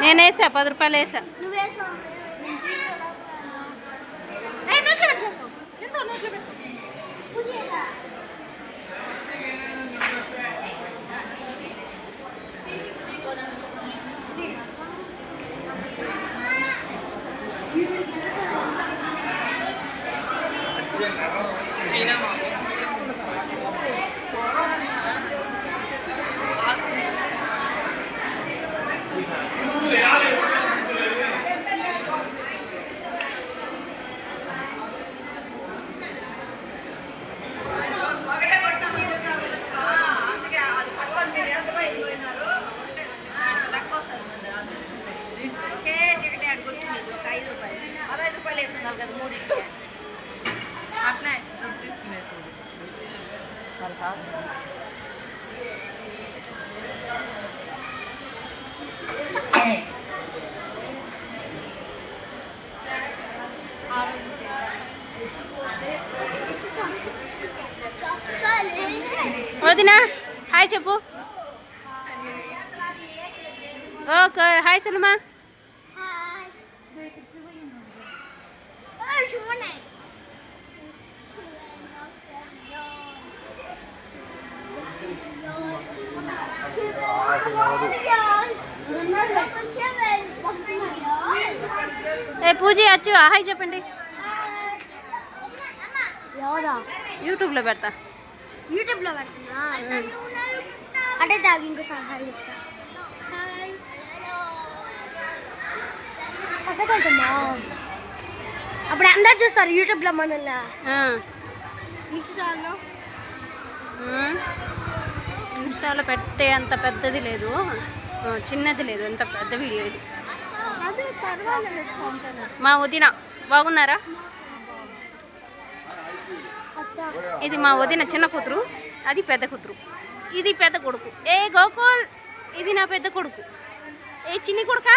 నేను వేసా 10 రూపాయలు వేసా. అట్నే దుడ్డు తీసుకునేసింది వాళ్ళ కాదు. వదినా హాయ్ చెప్పు. Okay hi Salma. ఏ పూజ వచ్చు హాయ్ చెప్పండి. యూట్యూబ్లో పెడతా. యూట్యూబ్లో పెడుతున్నా అంటే దాగి ఇంకోసారి హాయ్ చెప్తా. పక్కకెళ్తున్నా అప్పుడు అందరు చూస్తారు యూట్యూబ్లో మనల్ని. ఇన్స్టాలో పెట్టే అంత పెద్దది లేదు, చిన్నది లేదు, అంత పెద్ద వీడియో ఇది. మా వదిన బాగున్నారా? ఇది మా వదిన చిన్న కూతురు, అది పెద్ద కూతురు, ఇది పెద్ద కొడుకు. ఏ గోకుల్ ఇది నా పెద్ద కొడుకు. ఏ చిన్ని కొడుకా